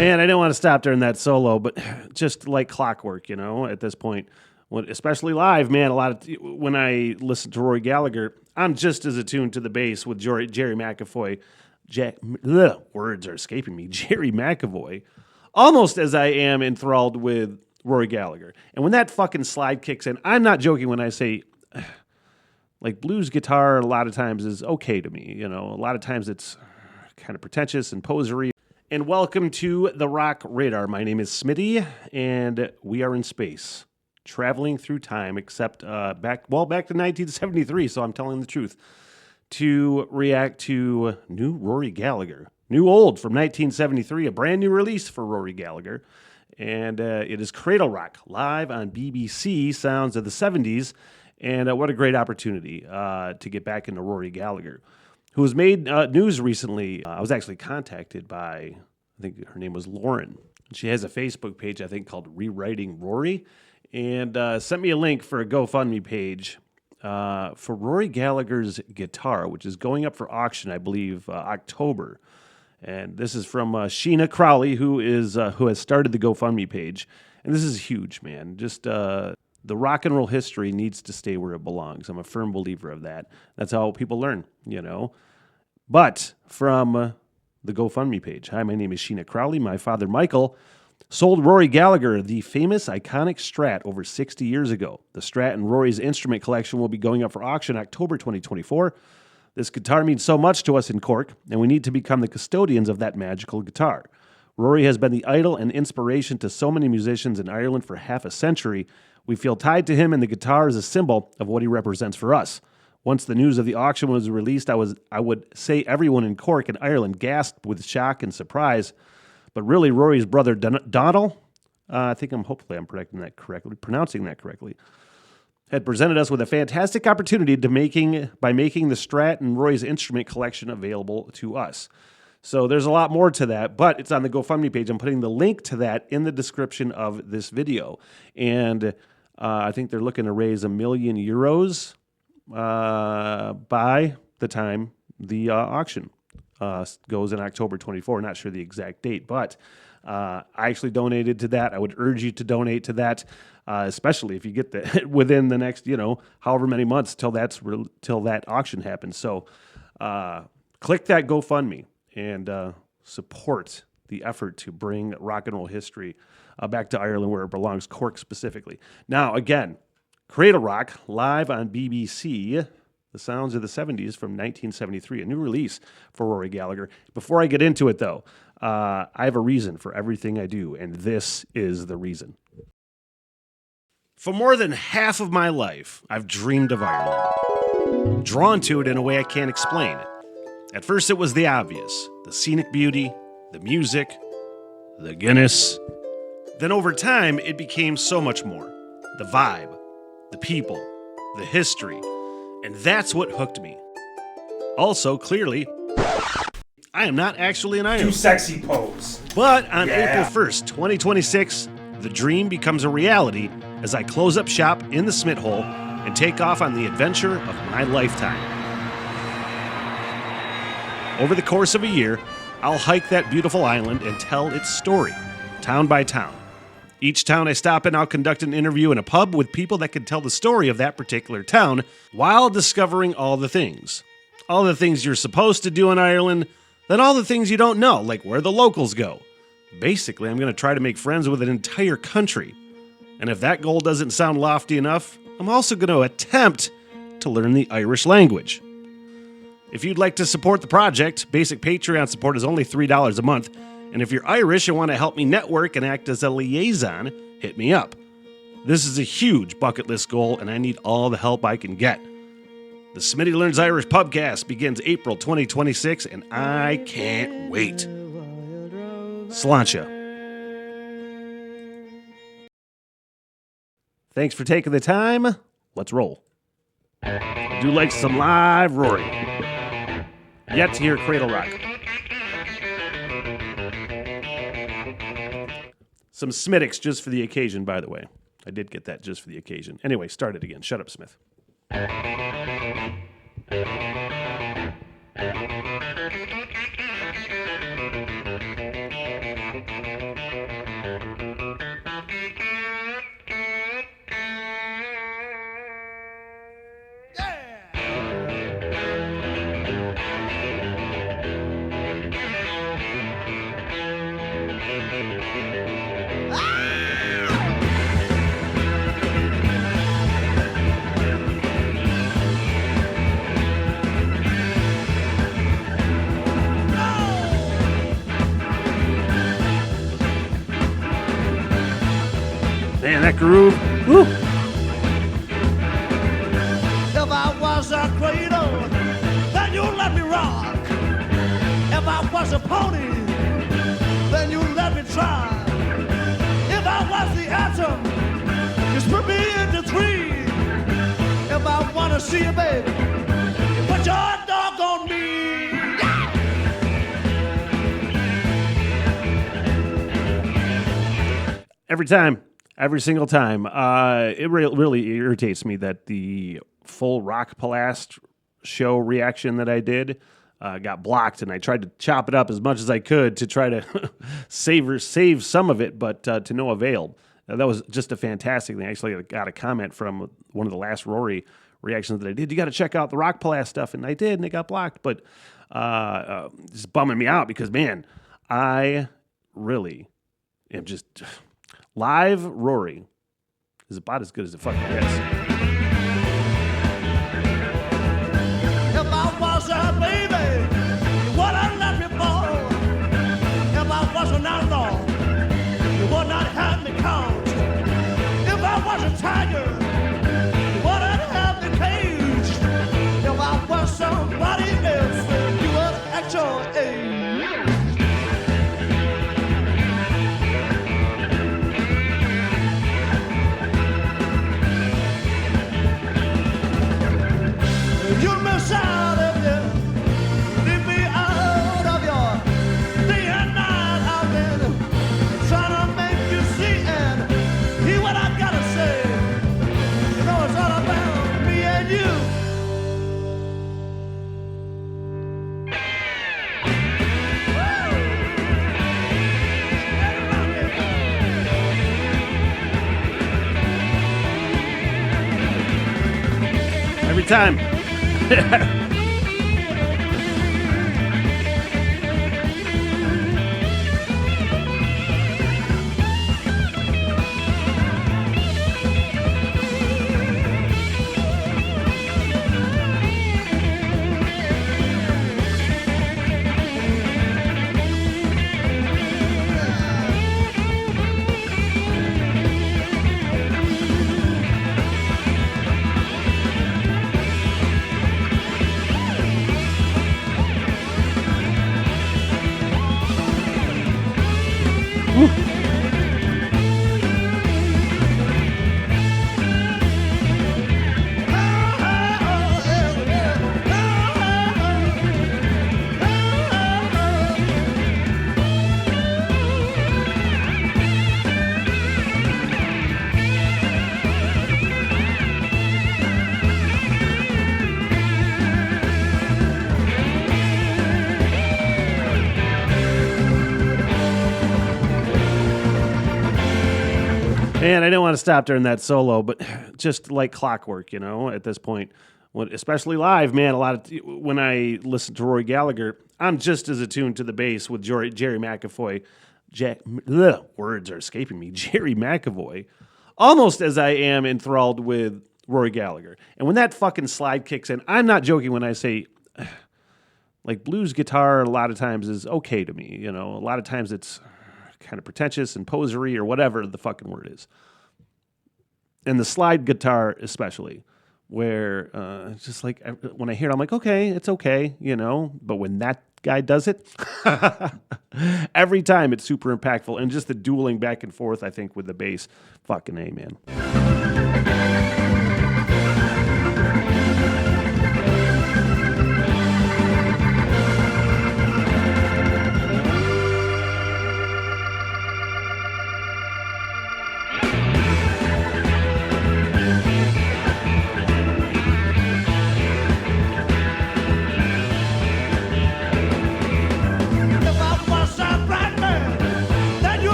Man, I didn't want to stop during that solo, but just like clockwork, you know, at this point, especially live, man, when I listen to Rory Gallagher, I'm just as attuned to the bass with Jerry McAvoy. Words are escaping me. Jerry McAvoy, almost as I am enthralled with Rory Gallagher. And when that fucking slide kicks in, I'm not joking when I say, like, blues guitar a lot of times is okay to me. You know, a lot of times it's kind of pretentious and posery. And welcome to the Rock Radar. My name is Smitty, and we are in space, traveling through time, except back to 1973, so I'm telling the truth, to react to new Rory Gallagher. New old from 1973, a brand new release for Rory Gallagher. And it is Cradle Rock, live on BBC, Sounds of the 70s. And what a great opportunity to get back into Rory Gallagher, who has made news recently. I was actually contacted by, I think her name was Lauren. She has a Facebook page, I think, called Rewriting Rory, and sent me a link for a GoFundMe page for Rory Gallagher's guitar, which is going up for auction, I believe, October. And this is from Sheena Crowley, who has started the GoFundMe page. And this is huge, man. Just the rock and roll history needs to stay where it belongs. I'm a firm believer of that. That's how people learn, you know. But from the GoFundMe page, hi, my name is Sheena Crowley. My father, Michael, sold Rory Gallagher the famous, iconic Strat over 60 years ago. The Strat and Rory's instrument collection will be going up for auction October 2024. This guitar means so much to us in Cork, and we need to become the custodians of that magical guitar. Rory has been the idol and inspiration to so many musicians in Ireland for half a century. We feel tied to him, and the guitar is a symbol of what he represents for us. Once the news of the auction was released, I would say everyone in Cork and Ireland gasped with shock and surprise. But really, Rory's brother Donald, hopefully I'm pronouncing that correctly, had presented us with a fantastic opportunity by making the Strat and Rory's instrument collection available to us. So there's a lot more to that, but it's on the GoFundMe page. I'm putting the link to that in the description of this video. And I think they're looking to raise €1 million by the time the auction goes in October 24. Not sure the exact date, but I actually donated to that. I would urge you to donate to that, especially if you get that within the next, however many months till that auction happens. So click that GoFundMe and support the effort to bring rock and roll history back to Ireland where it belongs, Cork specifically. Now, again, Cradle Rock, live on BBC, the Sounds of the 70s from 1973, a new release for Rory Gallagher. Before I get into it, though, I have a reason for everything I do, and this is the reason. For more than half of my life, I've dreamed of Ireland, drawn to it in a way I can't explain. At first, it was the obvious, the scenic beauty, the music, the Guinness. Then over time, it became so much more. The vibe, the people, the history, and that's what hooked me. Also, clearly, I am not actually in Ireland. Too sexy pose. But on April 1st, 2026, the dream becomes a reality as I close up shop in the Smith hole and take off on the adventure of my lifetime. Over the course of a year, I'll hike that beautiful island and tell its story, town by town. Each town I stop in, I'll conduct an interview in a pub with people that can tell the story of that particular town while discovering all the things. All the things you're supposed to do in Ireland, then all the things you don't know, like where the locals go. Basically, I'm going to try to make friends with an entire country. And if that goal doesn't sound lofty enough, I'm also going to attempt to learn the Irish language. If you'd like to support the project, basic Patreon support is only $3 a month. And if you're Irish and want to help me network and act as a liaison, hit me up. This is a huge bucket list goal, and I need all the help I can get. The Smitty Learns Irish Pubcast begins April 2026, and I can't wait. Sláinte. Thanks for taking the time. Let's roll. I do like some live Rory. Yet to hear Cradle Rock. Some Smittix just for the occasion, by the way. I did get that just for the occasion. Anyway, start it again. Shut up, Smith. Man, that groove. Woo. If I was a cradle, then you let me rock. If I was a pony, then you let me try. If I was the atom, you split me into three. If I wanna see you, baby, you put your dog on me. Every single time. It really irritates me that the full Rock Palast show reaction that I did got blocked, and I tried to chop it up as much as I could to try to save some of it, but to no avail. That was just a fantastic thing. I actually got a comment from one of the last Rory reactions that I did. You got to check out the Rock Palast stuff, and I did, and it got blocked, but it's bumming me out because, man, I really am just... Live Rory is about as good as it fucking gets. If I was a baby, you wouldn't let me fall. If I was an outlaw, you would not have me count. If I was a tiger, you wouldn't have me caged. If I was somebody else, you would act your age. You'll miss out if you leave me out of your day and night. I've been trying to make you see and hear what I gotta say. You know it's all about me and you. Every time. Man, I didn't want to stop during that solo, but just like clockwork, at this point, especially live, man, when I listen to Rory Gallagher, I'm just as attuned to the bass with Jerry McAvoy. Words are escaping me. Jerry McAvoy, almost as I am enthralled with Rory Gallagher. And when that fucking slide kicks in, I'm not joking when I say, like, blues guitar a lot of times is okay to me. A lot of times it's kind of pretentious and posery or whatever the fucking word is. And the slide guitar especially, where it's just like when I hear it, I'm like, okay, it's okay, But when that guy does it, every time it's super impactful. And just the dueling back and forth, I think, with the bass, fucking A, man.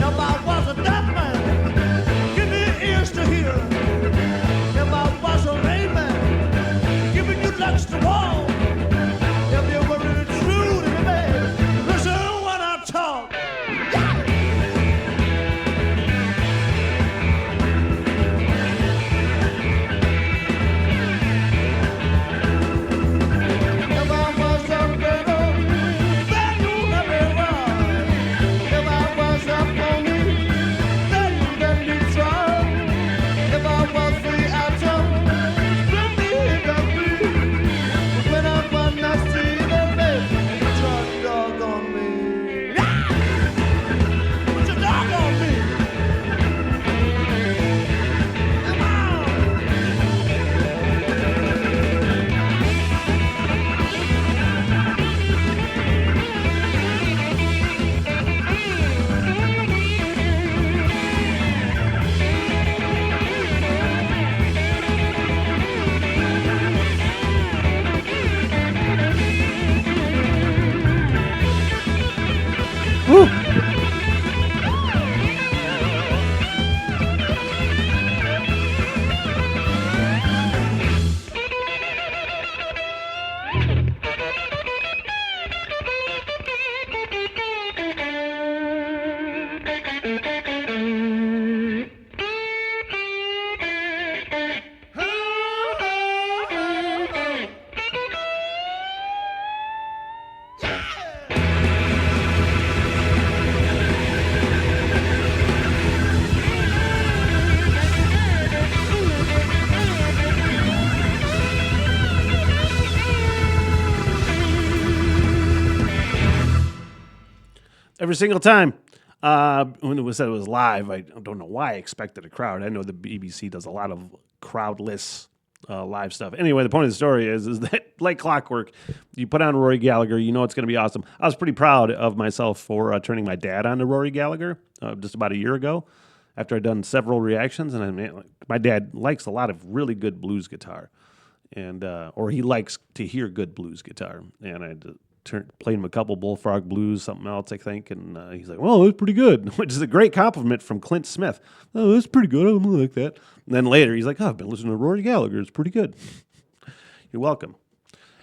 If I was a deaf man, every single time. When it was said it was live, I don't know why I expected a crowd. I know the BBC does a lot of crowdless live stuff. Anyway, the point of the story is that, like clockwork, you put on Rory Gallagher, you know it's going to be awesome. I was pretty proud of myself for turning my dad on to Rory Gallagher just about a year ago after I'd done several reactions. And my dad likes a lot of really good blues guitar, and or he likes to hear good blues guitar. And I played him a couple Bullfrog Blues, something else, I think, and he's like, well, that's pretty good, which is a great compliment from Clint Smith. Oh, that's pretty good. I don't like that. And then later, he's like, oh, I've been listening to Rory Gallagher. It's pretty good. You're welcome.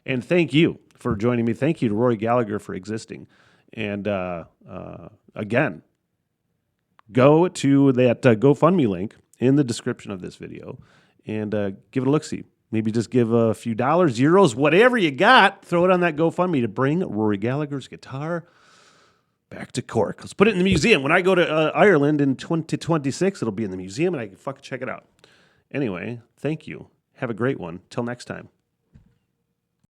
And thank you for joining me. Thank you to Rory Gallagher for existing. And again, go to that GoFundMe link in the description of this video and give it a look-see. Maybe just give a few dollars, euros, whatever you got. Throw it on that GoFundMe to bring Rory Gallagher's guitar back to Cork. Let's put it in the museum. When I go to Ireland in 2026, it'll be in the museum, and I can fucking check it out. Anyway, thank you. Have a great one. Till next time.